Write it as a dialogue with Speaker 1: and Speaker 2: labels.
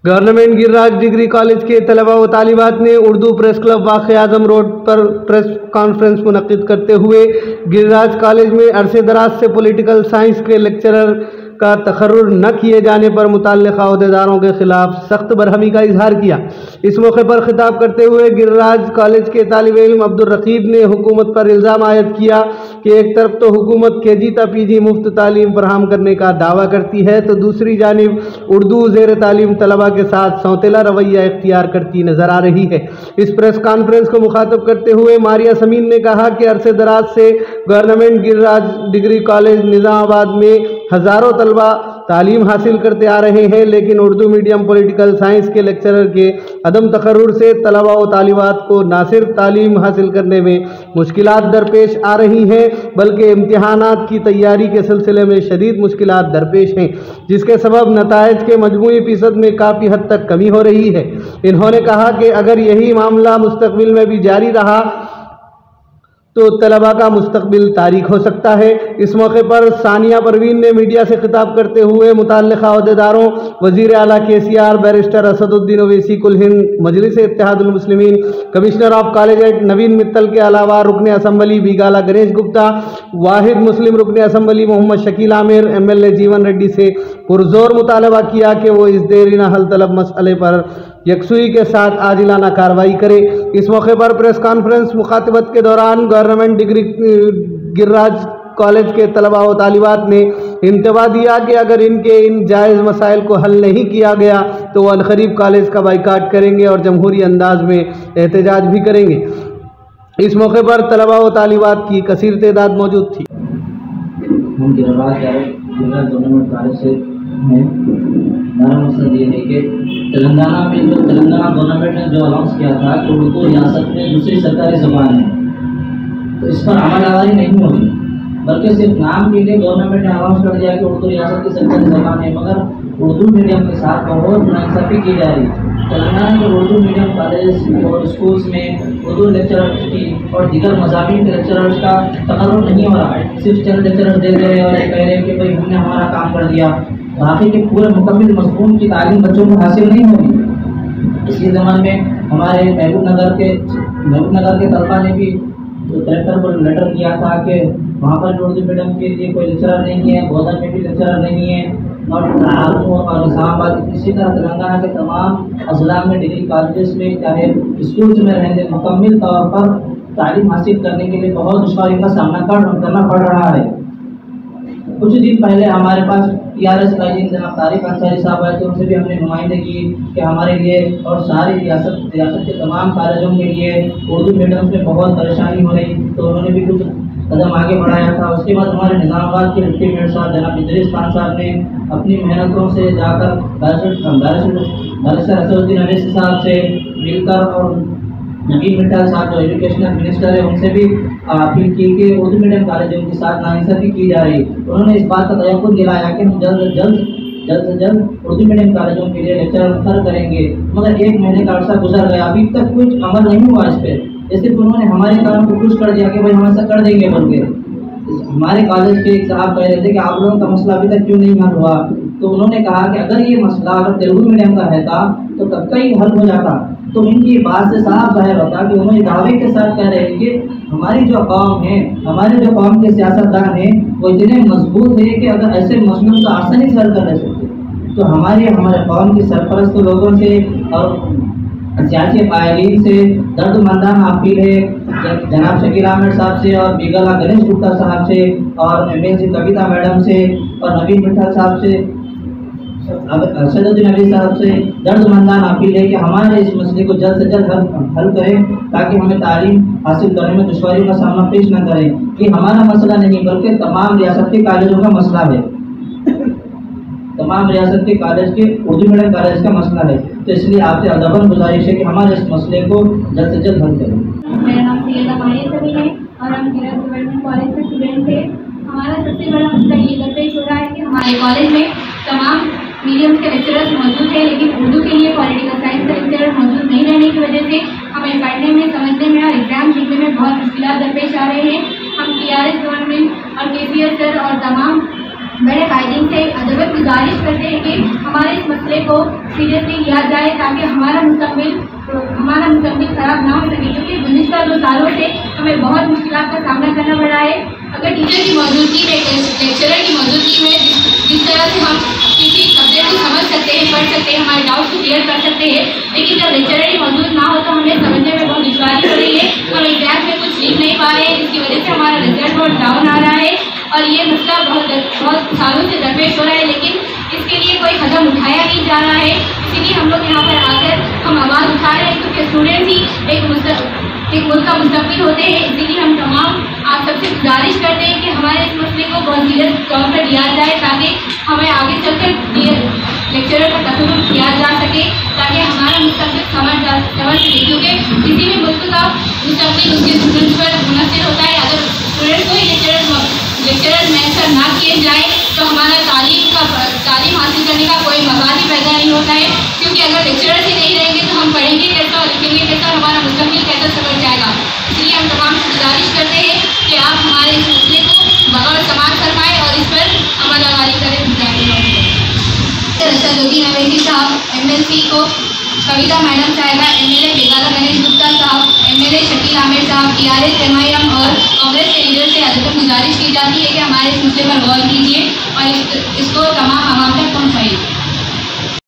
Speaker 1: Government Giriraj degree college के तलबा व तालिबात ने उर्दू प्रेस क्लब वाक़ आज़म रोड पर प्रेस कॉन्फ्रेंस मुनक़्क़िद करते हुए गिरिराज कॉलेज में अरसे दराज से पॉलिटिकल साइंस के लेक्चरर का तकर्रुर न किए जाने पर मुतल्लिक़ा अहदेदारों के खिलाफ सख्त बरहमी का इजहार किया। इस मौके पर खिताब करते हुए गिरिराज कॉलेज के तालिब इल्म अब्दुल रकीब ने हुकूमत पर इल्ज़ाम आयद किया कि एक तरफ तो हुकूमत KG ता PG मुफ्त तालीम फराहम करने का दावा करती है तो दूसरी जानिब उर्दू ज़ेर तालीम तलबा के साथ सौतेला रवैया इख्तियार करती नजर आ रही है। इस प्रेस कॉन्फ्रेंस को मुखातब करते हुए मारिया समीन ने कहा कि अरसे दराज से government Giriraj degree college Nizamabad में हज़ारों तलबा तालीम हासिल करते आ रहे हैं, लेकिन उर्दू मीडियम पॉलिटिकल साइंस के लेक्चरर के अदम तकर्रुर से तलबा व तालिबात को न सिर्फ तालीम हासिल करने में मुश्किलात दरपेश आ रही हैं बल्कि इम्तिहानात की तैयारी के सिलसिले में शदीद मुश्किलात दरपेश हैं, जिसके सबब नताइज के मजमूई फ़ीसद में काफ़ी हद तक कमी हो रही है। इन्होंने कहा कि अगर यही मामला मुस्तकबिल में भी जारी रहा तो तलबा का मुस्तकबिल तारीख हो सकता है। इस मौके पर सानिया परवीन ने मीडिया से खिताब करते हुए मुतल्लिक़ा अहदेदारों वज़ीर आला KCR बैरिस्टर असदुद्दीन ओवैसी कुल हिंद मजलिस Ittehadul Muslimeen commissioner of college नवीन मित्तल के अलावा रुकन असम्बली बीगाला गणेश गुप्ता, वाहिद मुस्लिम रुकन असम्बली मोहम्मद शकील आमिर MLA जीवन रेड्डी से पुरजोर मुतालबा किया कि वो इस देरीना हल तलब मसले पर यकसुई के साथ आजिलाना कार्रवाई करे। इस मौके पर प्रेस कॉन्फ्रेंस मुखातबत के दौरान गवर्नमेंट डिग्री गिरिराज कॉलेज के तलबा व तालिबात ने इंतबा दिया कि अगर इनके इन जायज़ मसाइल को हल नहीं किया गया तो वह अनकरीब कॉलेज का बाइकाट करेंगे और जमहूरी अंदाज में एहतजाज भी करेंगे। इस मौके पर तलबा व तालिबात की कसीर तादाद मौजूद थी।
Speaker 2: हमारा मकसद ये है कि तेलंगाना में जो तेलंगाना गवर्नमेंट ने जो अनाउंस किया था कि उर्दू रियासत में दूसरी सरकारी ज़बान है, तो इस पर अमलदारी नहीं होगी, बल्कि सिर्फ नाम के लिए गवर्नमेंट ने अनाउंस कर दिया कि उर्दू रियासत की सरकारी ज़बान है, मगर उर्दू मीडियम के साथ बहुत नाइंसाफ़ी की जा रही है। तेलंगाना के उर्दू मीडियम कॉलेज और स्कूल्स में उर्दू लेक्चरर्स की और दीगर मज़ामीन के लेक्चरर्स का तकर्रुर नहीं हो रहा है। सिर्फ चंद लेक्चरर्स दे रहे हैं और कह रहे हैं कि भाई हमने हमारा काम कर दिया, बाकी के पूरे मुकम्मल मज़मून की तालीम बच्चों को हासिल नहीं होगी। इसी ज़माने में हमारे महबूब नगर के तलबा ने भी कलेक्टर को लेटर किया था कि वहाँ पर उर्दू मीडियम के लिए कोई लेक्चरर नहीं है, गोदर में भी लेक्चरर नहीं है और निज़ामाबाद, इसी तरह तेलंगाना के तमाम अजला में डिग्री कॉलेज में चाहे स्कूल्स में रहने मुकम्मल तौर पर तालीम हासिल करने के लिए बहुत दुश्वारी का सामना करना पड़ रहा है। कुछ दिन पहले हमारे पास TRS का जनाब तारिक अंसारी साहब आए थे, उनसे भी हमने नुमाइंदगी की कि हमारे लिए और सारी रियासत के तमाम कॉलेजों के लिए उर्दू मीडियम में बहुत परेशानी हो रही, तो उन्होंने भी कुछ कदम आगे बढ़ाया था। उसके बाद हमारे निज़ामाबाद के डिप्टी मेयर साहब जनाब इदरीस खान साहब ने अपनी मेहनतों से जाकर बैरिस्टर असदुद्दीन ओवैसी साहब से मिलकर और नवीन मित्तल साहब जो एजुकेशनल मिनिस्टर है उनसे भी अपील की कि उर्दू मीडियम कॉलेजों के साथ नाइंसाफ़ी की जा रही। उन्होंने इस बात का तयक़ुन दिलाया कि हम जल्द से जल्द उर्दू मीडियम कॉलेजों के लिए लेक्चर मुक़र्रर करेंगे, मगर 1 महीने का अर्सा गुजर गया, अभी तक कुछ अमल नहीं हुआ इस पर। जैसे उन्होंने हमारे काम को खुश कर दिया कि भाई हम ऐसा कर देंगे बोल के। हमारे कॉलेज के एक साहब कह रहे थे कि आप लोगों का मसला अभी तक क्यों नहीं हल हुआ, तो उन्होंने कहा कि अगर ये मसला अगर तेलुगु मीडियम का रहता तो कब का ही हल हो जाता। तो इनकी बात से साफ जाहिर होता कि उन्होंने दावे के साथ कह रहे हैं कि हमारी जो कौम है, हमारे जो कौम के सियासतदान हैं वो इतने मजबूत है कि अगर ऐसे मसलों को आसानी से हल कर ले सकते। तो हमारे कौम की सरपरस्त लोगों से और सियासी कायलीन से दर्दमंदाना अपील है जनाब शकील आमिर साहब से और बीगाला गणेश गुप्ता साहब से और MLC कविता मैडम से और नवीन मित्तल साहब से असदुद्दीन ओवैसी साहब से दर्दमंदाना अपील है कि हमारे इस मसले को जल्द से जल्द हल करें ताकि हमें तालीम हासिल करने में दुश्वारियों का सामना पेश न करें। कि हमारा मसला नहीं बल्कि तमाम रियासती कॉलेजों का मसला है, तमाम रियासती कॉलेज के उर्दू मीडियम कॉलेज का मसला है। तो इसलिए आपसे अदबन गुजारिश है कि हमारे इस मसले को जल्द से जल्द हल करें।
Speaker 3: मेरा नाम सैयदा मारिया समीन है और हम गिरिराज गवर्नमेंट कॉलेज के स्टूडेंट थे। हमारा सबसे बड़ा मसला ये दरपेश हो रहा है कि हमारे कॉलेज में तमाम मीडियम के लेक्चरर्स मौजूद हैं, लेकिन उर्दू के लिए पॉलिटिकल साइंस का लेक्चरर मौजूद नहीं रहने की वजह से हमें पढ़ने में, समझने में और एग्जाम लिखने में बहुत मुश्किल दरपेश आ रहे हैं। हम TRS गवर्नमेंट और KCR सर और तमाम बड़े कायदीन से अदब गुजारिश करते हैं कि हमारे इस मसले को सीरियसली लिया जाए ताकि हमारा मुस्तकबिल खराब ना हो सके, क्योंकि गुज़िश्ता 2 सालों से हमें बहुत मुश्किलात का सामना करना पड़ रहा है। अगर टीचर की मौजूदगी में, लेक्चरर की मौजूदगी में जिस तरह से हम किसी सब्जेक्ट को समझ सकते हैं, पढ़ सकते हैं, हमारे डाउट को क्लियर कर सकते हैं, लेकिन जब लेक्चरर ही मौजूद ना हो तो हमें समझने में बहुत दुश्वारी हो रही है। हम एग्जाम में कुछ लिख नहीं पा रहे हैं, जिसकी वजह से हमारा रिजल्ट बहुत डाउन आ रहा है और ये मसला बहुत सालों से दरपेश हो रहा है, लेकिन इसके लिए कोई कदम उठाया नहीं जा रहा है। इसीलिए हम लोग यहाँ पर आकर हम आवाज़ उठा रहे हैं, क्योंकि स्टूडेंट ही एक मुल्क का मुस्तकबिल होते हैं। इसीलिए हम तमाम आप सबसे गुजारिश करते हैं कि हमारे इस मसले को बहुत सीरियस तौर पर लिया जाए ताकि हमें आगे चलकर लेक्चरर का तसव्वुर किया जा सके, ताकि हमारा मुस्तकबिल समझ सके, क्योंकि किसी भी मुल्क का मुस्तकबिल उसके स्टूडेंट्स पर मुनहसर होता है। अगर स्टूडेंट को ही लेक्चरर मैसर ना किए जाए तो हमारा तालीम हासिल करने का कोई मकान ही पैदा नहीं होता है, क्योंकि अगर लेक्चरर ही नहीं रहेंगे तो हम पढ़ेंगे कैसा और लिखेंगे कैसा, हमारा मुस्तकबिल कैसा समझ जाएगा। इसलिए हम तमाम से गुजारिश करते हैं कि आप हमारे इस मसले को बगौर समाज फरमाएँ और इस पर अमलवारी करें। रशद उद्दीन अवैसी साहब, MLC को कविता मैडम साहिबा, MLA बेगाला गणेश गुप्ता साहब, MLA शकील आमिर साहब, TRS MIM और कांग्रेस के लीडर से अदब गुजारिश की जाती है कि हमारे इस मसले पर गौर कीजिए और इसको तमाम आवाम तक पहुँचाइए।